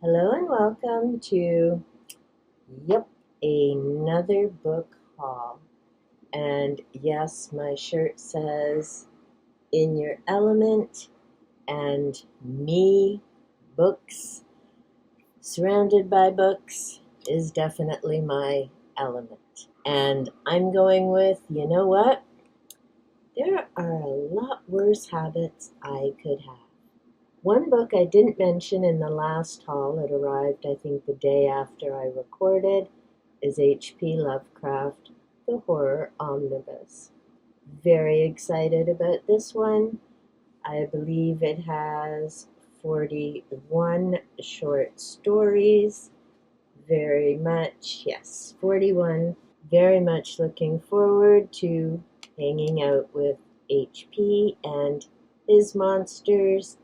Hello and welcome to, another book haul. And yes, my shirt says In Your Element, and me, books, surrounded by books, is definitely my element. And I'm going with, you know what? There are a lot worse habits I could have. One book I didn't mention in the last haul, it arrived I think the day after I recorded, is H.P. Lovecraft, The Horror Omnibus. Very excited about this one. I believe it has 41 short stories. Very much, yes, 41. Very much looking forward to hanging out with HP and his monsters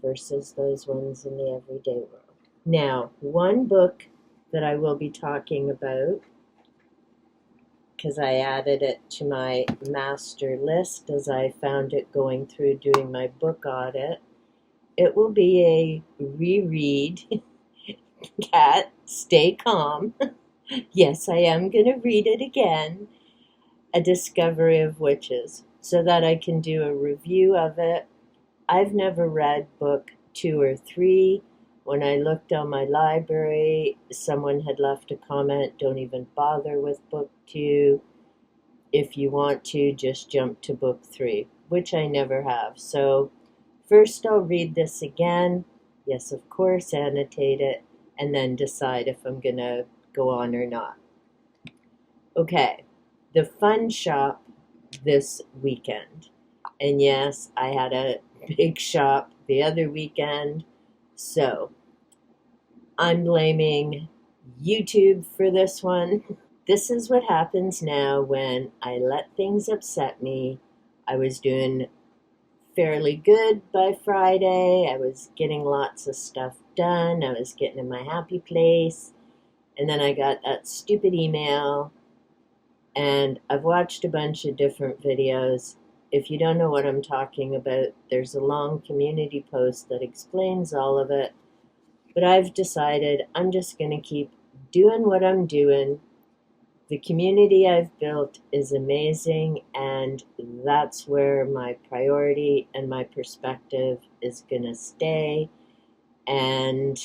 versus those ones in the everyday world. Now, one book that I will be talking about, because I added it to my master list as I found it going through doing my book audit, it will be a reread. Cat, stay calm. Yes, I am going to read it again. A Discovery of Witches, so that I can do a review of it. I've never read book 2 or 3. When I looked on my library, someone had left a comment, don't even bother with book 2. If you want to, just jump to book 3, which I never have. So first I'll read this again. Yes, of course, annotate it, and then decide if I'm going to go on or not. Okay, the fun shop this weekend. And yes, I had a big shop the other weekend. So I'm blaming YouTube for this one. This is what happens now when I let things upset me. I was doing fairly good by Friday. I was getting lots of stuff done. I was getting in my happy place. And then I got that stupid email. And I've watched a bunch of different videos. If you don't know what I'm talking about, there's a long community post that explains all of it. But I've decided I'm just going to keep doing what I'm doing. The community I've built is amazing, and that's where my priority and my perspective is going to stay. And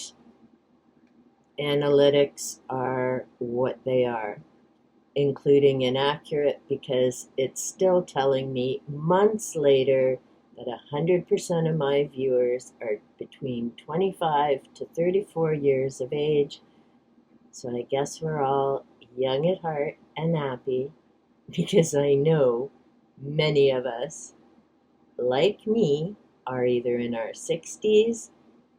analytics are what they are, including inaccurate, because it's still telling me months later that 100% of my viewers are between 25 to 34 years of age. So I guess we're all young at heart and happy, because I know many of us, like me, are either in our 60s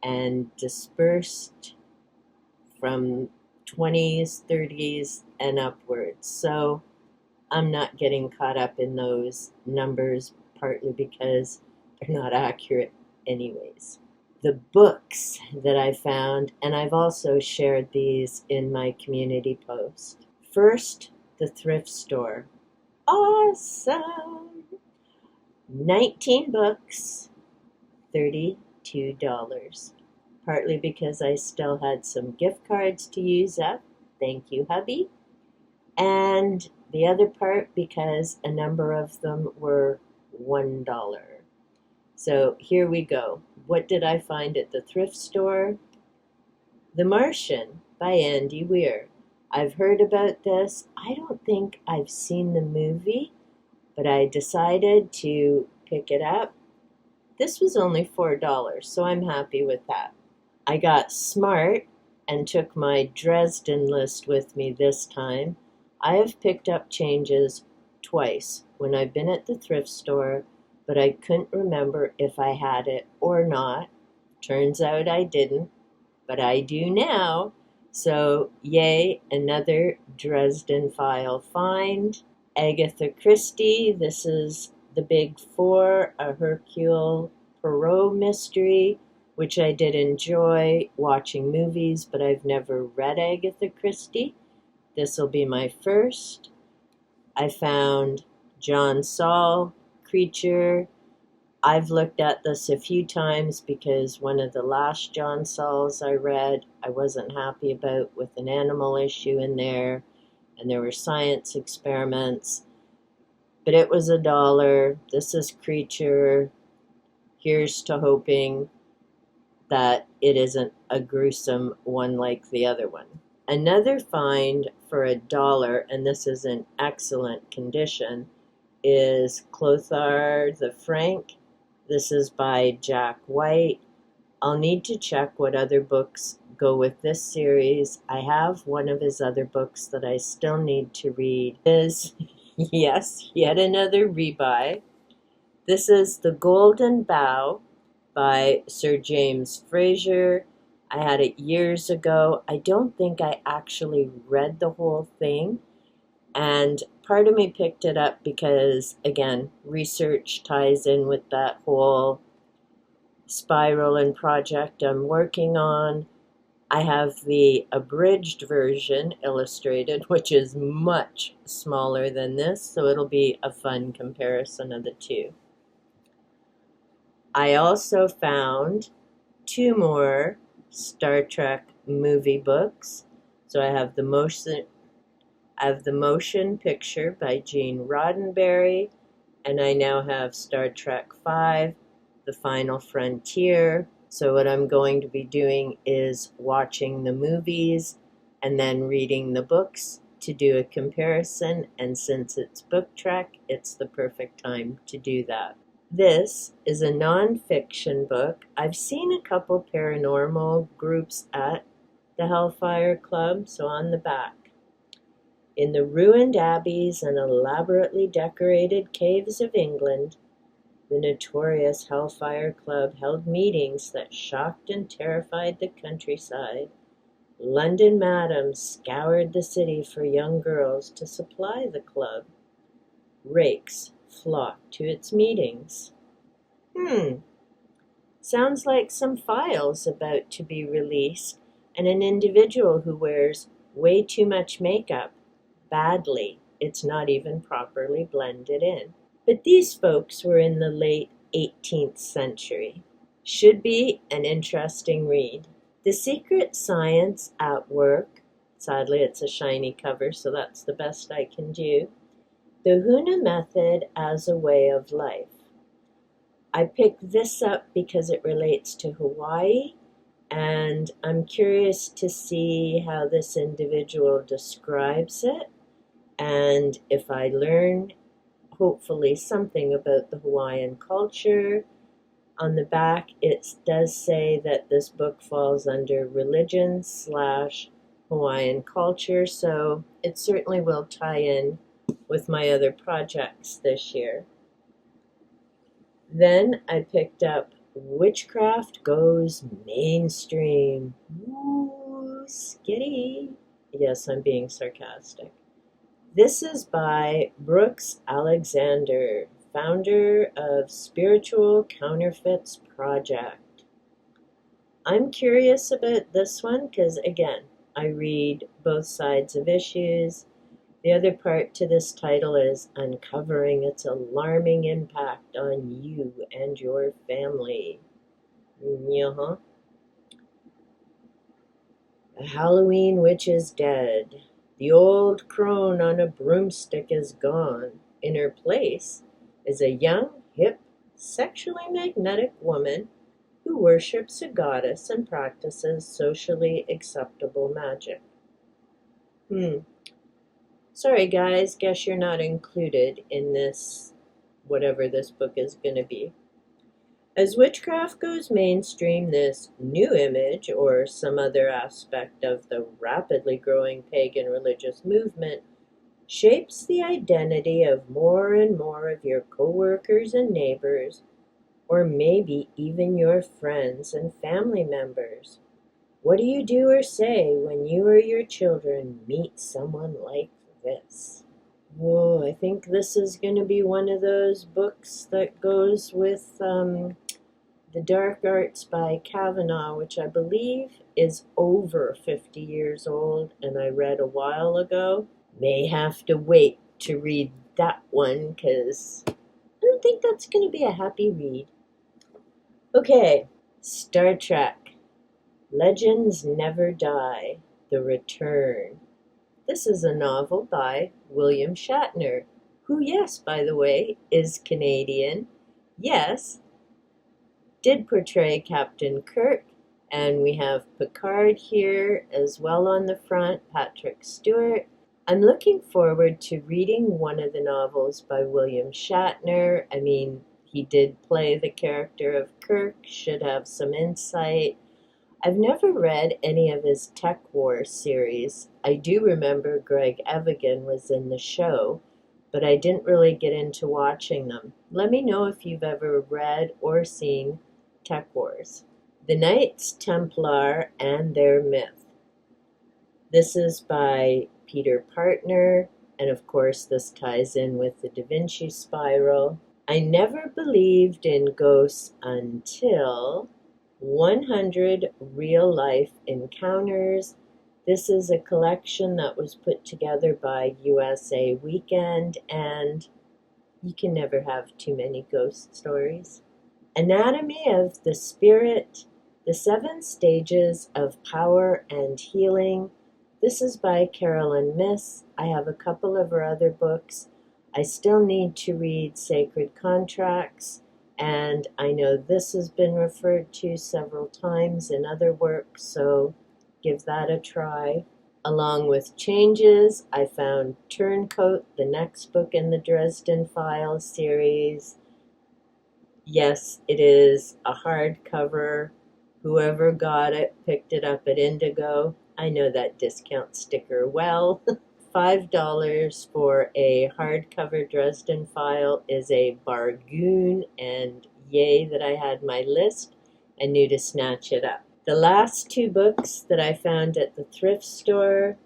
and dispersed from 20s, 30s, and upwards. So I'm not getting caught up in those numbers, partly because they're not accurate anyways. The books that I found, and I've also shared these in my community post. First, the thrift store. Awesome! 19 books, $32. Partly because I still had some gift cards to use up. Thank you, hubby. And the other part because a number of them were $1. So here we go. What did I find at the thrift store? The Martian by Andy Weir. I've heard about this. I don't think I've seen the movie, but I decided to pick it up. This was only $4, so I'm happy with that. I got smart and took my Dresden list with me this time. I have picked up changes twice when I've been at the thrift store, but I couldn't remember if I had it or not. Turns out I didn't, but I do now. So, yay, another Dresden file find. Agatha Christie, this is The Big Four, a Hercule Poirot mystery, which I did enjoy watching movies, but I've never read Agatha Christie. This will be my first. I found John Saul, Creature, I've looked at this a few times because one of the last John Sauls I read, I wasn't happy about, with an animal issue in there, and there were science experiments, but it was $1. This is Creature. Here's to hoping that it isn't a gruesome one like the other one. Another find for $1, and this is in excellent condition, is Clothar the Frank. This is by Jack White. I'll need to check what other books go with this series. I have one of his other books that I still need to read. Is, yes, yet another rebuy. This is The Golden Bough by Sir James Fraser. I had it years ago. I don't think I actually read the whole thing. And part of me picked it up because, again, research ties in with that whole spiral and project I'm working on. I have the abridged version illustrated, which is much smaller than this, so it'll be a fun comparison of the two. I also found 2 more Star Trek movie books. So I have the motion picture by Gene Roddenberry, and I now have Star Trek V, The Final Frontier. So what I'm going to be doing is watching the movies and then reading the books to do a comparison, and since it's Book Trek, it's the perfect time to do that. This is a non-fiction book. I've seen a couple paranormal groups at the Hellfire Club, so on the back. In the ruined abbeys and elaborately decorated caves of England, the notorious Hellfire Club held meetings that shocked and terrified the countryside. London madams scoured the city for young girls to supply the club. Rakes flocked to its meetings. Sounds like some files about to be released, and an individual who wears way too much makeup. Badly. It's not even properly blended in. But these folks were in the late 18th century. Should be an interesting read. The Secret Science at Work. Sadly, it's a shiny cover, so that's the best I can do. The Huna Method as a Way of Life. I picked this up because it relates to Hawaii, and I'm curious to see how this individual describes it, and if I learn, hopefully, something about the Hawaiian culture. On the back, it does say that this book falls under religion/Hawaiian culture, so it certainly will tie in with my other projects this year. Then I picked up Witchcraft Goes Mainstream. Ooh, skitty. Yes, I'm being sarcastic. This is by Brooks Alexander, founder of Spiritual Counterfeits Project. I'm curious about this one because, again, I read both sides of issues. The other part to this title is uncovering its alarming impact on you and your family. The Halloween witch is dead. The old crone on a broomstick is gone. In her place is a young, hip, sexually magnetic woman who worships a goddess and practices socially acceptable magic. Sorry guys, guess you're not included in this, whatever this book is going to be. As witchcraft goes mainstream, this new image, or some other aspect of the rapidly growing pagan religious movement, shapes the identity of more and more of your coworkers and neighbors, or maybe even your friends and family members. What do you do or say when you or your children meet someone like this? Whoa, I think this is going to be one of those books that goes with The Dark Arts by Kavanaugh, which I believe is over 50 years old, and I read a while ago. May have to wait to read that one, because I don't think that's going to be a happy read. Okay, Star Trek, Legends Never Die, The Return. This is a novel by William Shatner, who, yes, by the way, is Canadian. Yes, did portray Captain Kirk, and we have Picard here as well on the front, Patrick Stewart. I'm looking forward to reading one of the novels by William Shatner. I mean, he did play the character of Kirk, should have some insight. I've never read any of his Tech War series. I do remember Greg Evigan was in the show, but I didn't really get into watching them. Let me know if you've ever read or seen Tech Wars. The Knights Templar and Their Myth. This is by Peter Partner, and of course this ties in with the Da Vinci Spiral. I never believed in ghosts until 100 Real-Life Encounters. This is a collection that was put together by USA Weekend, and you can never have too many ghost stories. Anatomy of the Spirit, The 7 Stages of Power and Healing. This is by Carolyn Miss. I have a couple of her other books. I still need to read Sacred Contracts, and I know this has been referred to several times in other works, so give that a try. Along with Changes, I found Turncoat, the next book in the Dresden Files series. Yes, it is a hardcover. Whoever got it picked it up at Indigo. I know that discount sticker well. $5 for a hardcover Dresden File is a bargain, and yay that I had my list and knew to snatch it up. The last 2 books that I found at the thrift store,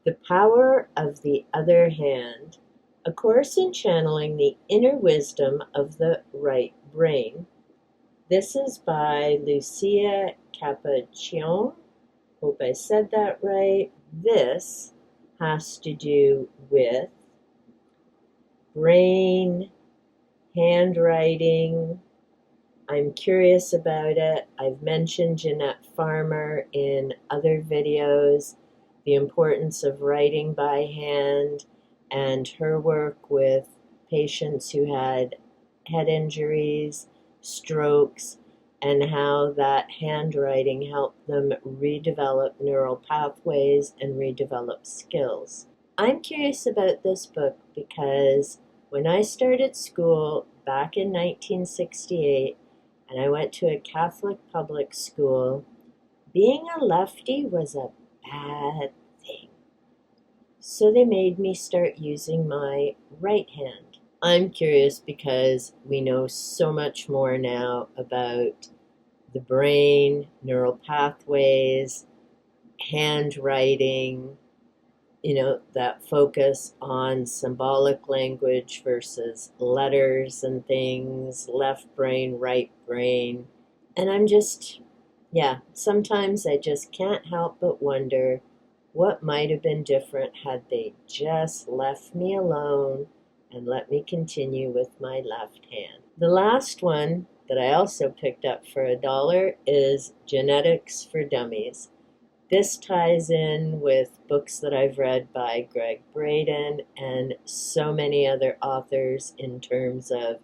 The Power of the Other Hand, A Course in Channeling the Inner Wisdom of the Right Brain. This is by Lucia Capacchione. Hope I said that right. This has to do with brain, handwriting. I'm curious about it. I've mentioned Jeanette Farmer in other videos, the importance of writing by hand and her work with patients who had head injuries, strokes, and how that handwriting helped them redevelop neural pathways and redevelop skills. I'm curious about this book because when I started school back in 1968, and I went to a Catholic public school, being a lefty was a bad thing. So they made me start using my right hand. I'm curious because we know so much more now about the brain, neural pathways, handwriting, that focus on symbolic language versus letters and things, left brain, right brain. And sometimes I just can't help but wonder what might have been different had they just left me alone and let me continue with my left hand. The last one that I also picked up for $1 is Genetics for Dummies. This ties in with books that I've read by Greg Braden and so many other authors in terms of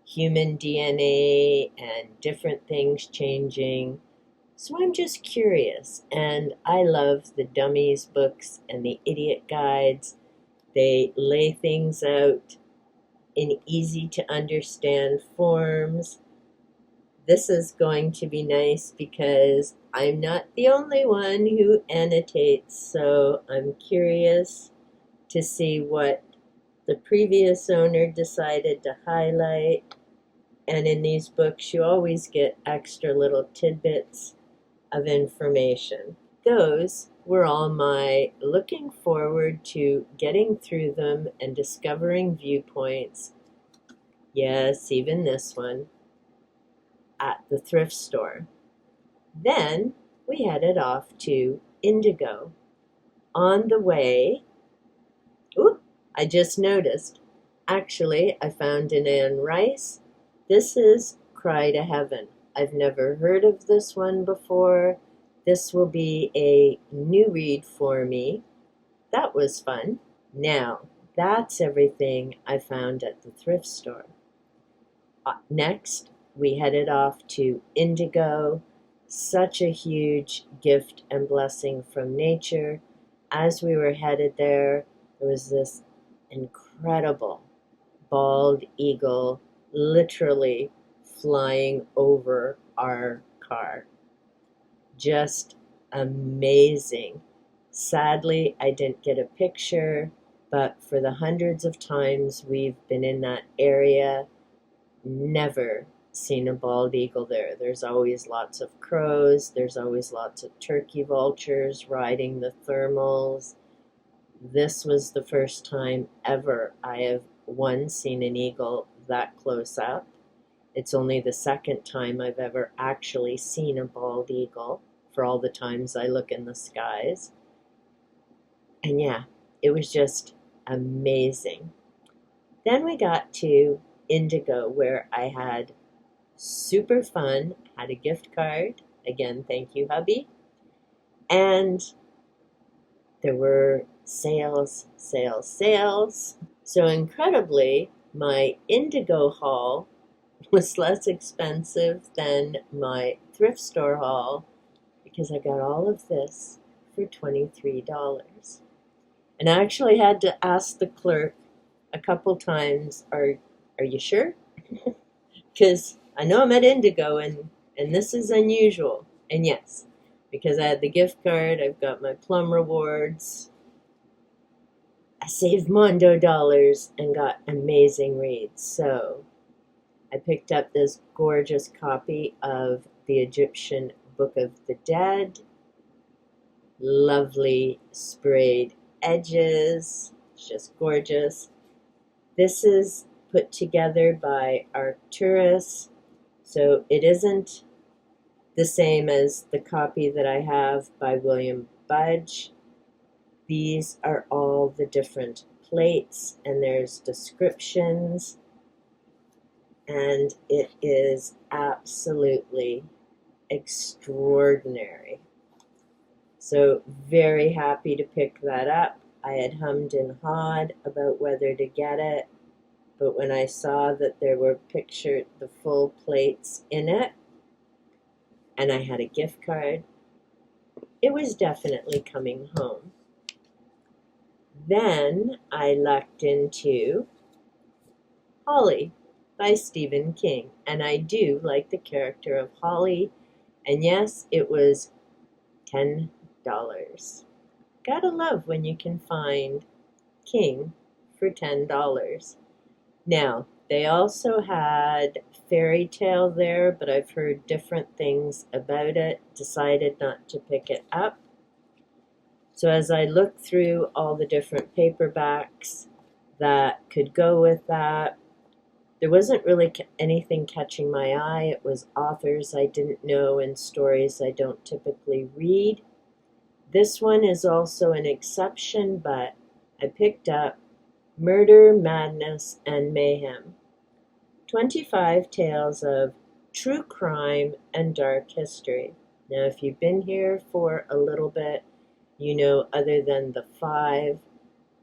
human DNA and different things changing. So I'm just curious, and I love the Dummies books and the Idiot Guides. They lay things out in easy to understand forms. This is going to be nice because I'm not the only one who annotates, so I'm curious to see what the previous owner decided to highlight. And in these books, you always get extra little tidbits of information. Those were all my looking forward to getting through them and discovering viewpoints. Yes, even this one. At the thrift store. Then we headed off to Indigo. On the way, I just noticed. Actually, I found an Anne Rice. This is Cry to Heaven. I've never heard of this one before. This will be a new read for me. That was fun. Now, that's everything I found at the thrift store. Next, we headed off to Indigo. Such a huge gift and blessing from nature. As we were headed there, there was this incredible bald eagle literally flying over our car. Just amazing. Sadly, I didn't get a picture, but for the hundreds of times we've been in that area, never seen a bald eagle there. There's always lots of crows, there's always lots of turkey vultures riding the thermals. This was the first time ever I have, one, seen an eagle that close up. It's only the second time I've ever actually seen a bald eagle for all the times I look in the skies. And yeah, it was just amazing. Then we got to Indigo, where I had super fun, had a gift card. Again, thank you, hubby. And there were sales, sales, sales. So incredibly, my Indigo haul was less expensive than my thrift store haul because I got all of this for $23. And I actually had to ask the clerk a couple times, are you sure? Because I know I'm at Indigo and this is unusual. And yes, because I had the gift card, I've got my plum rewards. I saved Mondo dollars and got amazing reads. So I picked up this gorgeous copy of the Egyptian Book of the Dead. Lovely sprayed edges. It's just gorgeous. This is put together by Arcturus, so it isn't the same as the copy that I have by William Budge. These are all the different plates, and there's descriptions, and it is absolutely extraordinary. So very happy to pick that up. I had hummed and hawed about whether to get it, but when I saw that there were pictured the full plates in it, and I had a gift card, it was definitely coming home. Then I lucked into Holly by Stephen King, and I do like the character of Holly, and yes, it was $10. Gotta love when you can find King for $10. Now, they also had Fairy Tale there, but I've heard different things about it, decided not to pick it up. So as I looked through all the different paperbacks that could go with that, there wasn't really anything catching my eye. It was authors I didn't know and stories I don't typically read. This one is also an exception, but I picked up Murder, Madness, and Mayhem. 25 tales of true crime and dark history. Now, if you've been here for a little bit, you know, other than The Five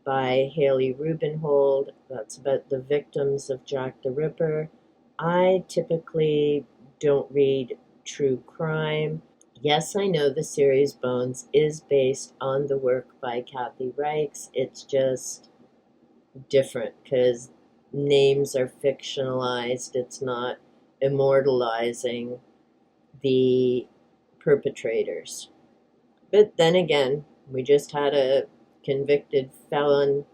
by Haley Rubenhold, that's about the victims of Jack the Ripper, I typically don't read true crime. Yes, I know the series Bones is based on the work by Kathy Reichs. It's just different because names are fictionalized. It's not immortalizing the perpetrators. But then again, we just had a convicted felon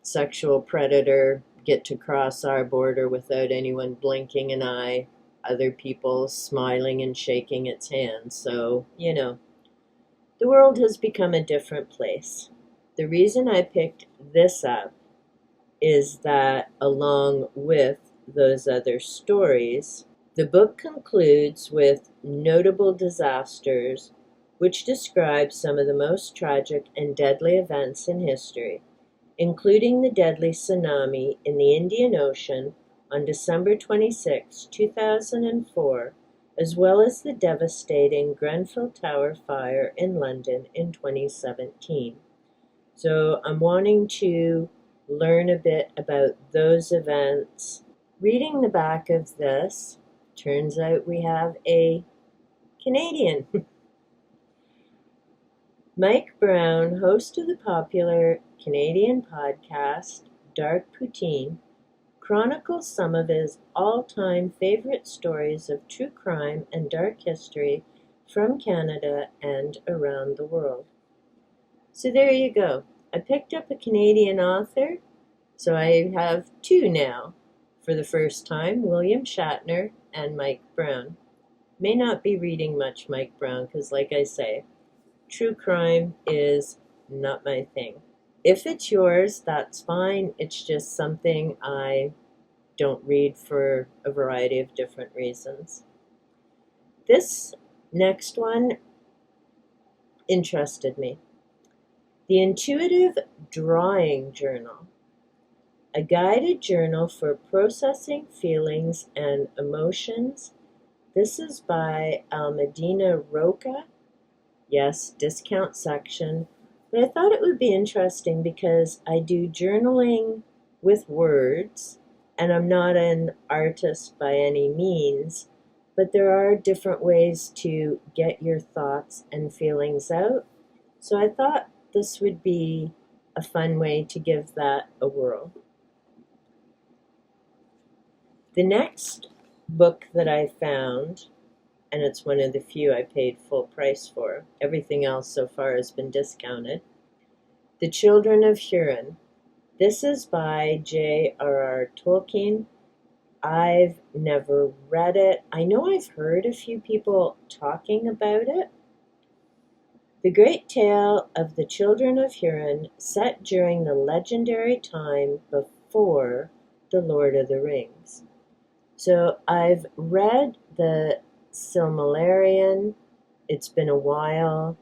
sexual predator get to cross our border without anyone blinking an eye, other people smiling and shaking its hand. So, you know, the world has become a different place. The reason I picked this up is that along with those other stories, the book concludes with notable disasters which describe some of the most tragic and deadly events in history, including the deadly tsunami in the Indian Ocean on December 26, 2004, as well as the devastating Grenfell Tower fire in London in 2017. So I'm wanting to learn a bit about those events. Reading the back of this, turns out we have a Canadian. Mike Brown, host of the popular Canadian podcast Dark Poutine, chronicles some of his all-time favorite stories of true crime and dark history from Canada and around the world. So there you go. I picked up a Canadian author, so I have two now. For the first time, William Shatner and Mike Brown. May not be reading much Mike Brown because, like I say, true crime is not my thing. If it's yours, that's fine. It's just something I don't read for a variety of different reasons. This next one interested me. The Intuitive Drawing Journal, a guided journal for processing feelings and emotions. This is by Almedina Roca. Yes, discount section. But I thought it would be interesting because I do journaling with words, and I'm not an artist by any means, but there are different ways to get your thoughts and feelings out. So I thought this would be a fun way to give that a whirl. The next book that I found, and it's one of the few I paid full price for, everything else so far has been discounted, The Children of Huron. This is by J.R.R. Tolkien. I've never read it. I know I've heard a few people talking about it. The great tale of the Children of Huron, set during the legendary time before The Lord of the Rings. So I've read the Silmarillion. It's been a while,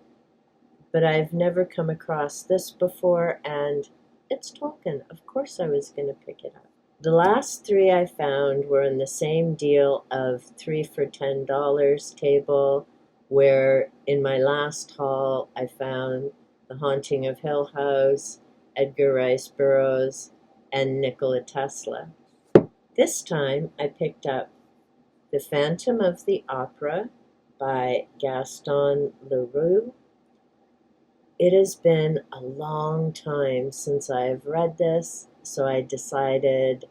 but I've never come across this before, and it's Tolkien. Of course I was going to pick it up. The last three I found were in the same deal of 3 for $10 table, where in my last haul I found The Haunting of Hill House, Edgar Rice Burroughs, and Nikola Tesla. This time I picked up The Phantom of the Opera by Gaston Leroux. It has been a long time since I have read this, so I decided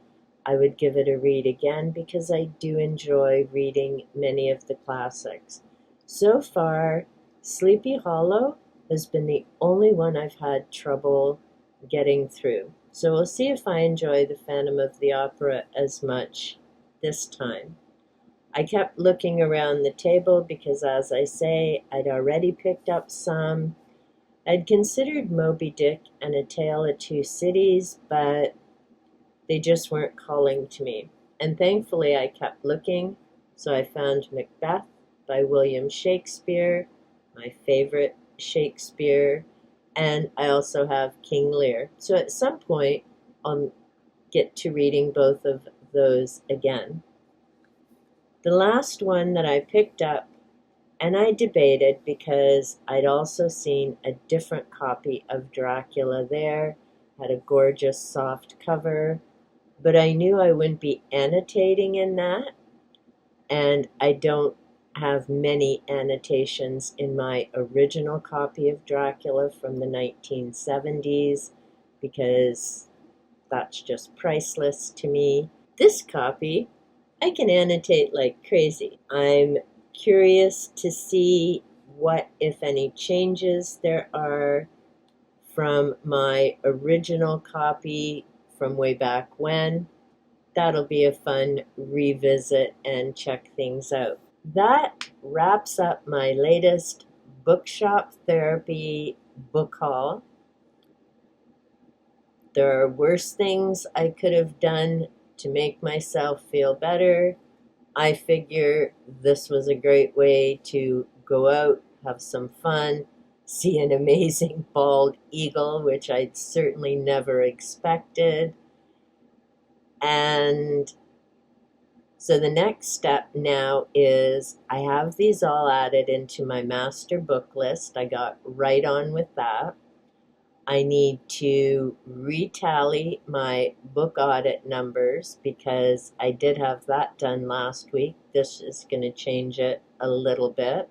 I would give it a read again because I do enjoy reading many of the classics. So far, Sleepy Hollow has been the only one I've had trouble getting through. So we'll see if I enjoy The Phantom of the Opera as much this time. I kept looking around the table because, as I say, I'd already picked up some. I'd considered Moby Dick and A Tale of Two Cities, but they just weren't calling to me. And thankfully I kept looking, so I found Macbeth by William Shakespeare, my favorite Shakespeare, and I also have King Lear. So at some point I'll get to reading both of those again. The last one that I picked up, and I debated because I'd also seen a different copy of Dracula there, had a gorgeous soft cover, but I knew I wouldn't be annotating in that, and I don't have many annotations in my original copy of Dracula from the 1970s because that's just priceless to me. This copy, I can annotate like crazy. I'm curious to see what, if any, changes there are from my original copy from way back when. That'll be a fun revisit and check things out. That wraps up my latest bookshop therapy book haul. There are worse things I could have done to make myself feel better. I figure this was a great way to go out, have some fun, see an amazing bald eagle, which I'd certainly never expected, and So the next step now is I have these all added into my master book list. I got right on with that. I need to retally my book audit numbers because I did have that done last week. This is going to change it a little bit.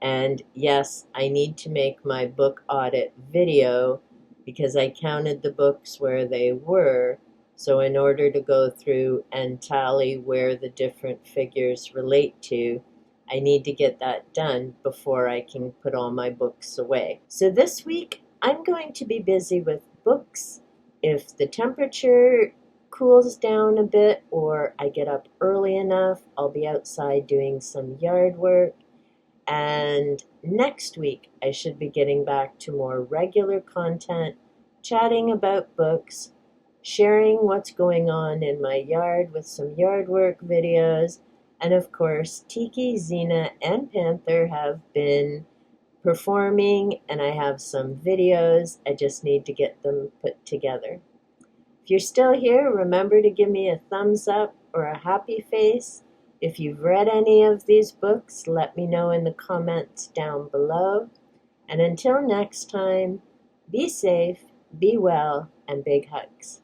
And yes, I need to make my book audit video because I counted the books where they were. So in order to go through and tally where the different figures relate to, I need to get that done before I can put all my books away. So this week, I'm going to be busy with books. If the temperature cools down a bit or I get up early enough, I'll be outside doing some yard work. And next week, I should be getting back to more regular content, chatting about books, sharing what's going on in my yard with some yard work videos, and of course, Tiki, Xena, and Panther have been performing, and I have some videos. I just need to get them put together. If you're still here, remember to give me a thumbs up or a happy face. If you've read any of these books, let me know in the comments down below. And until next time, be safe, be well, and big hugs.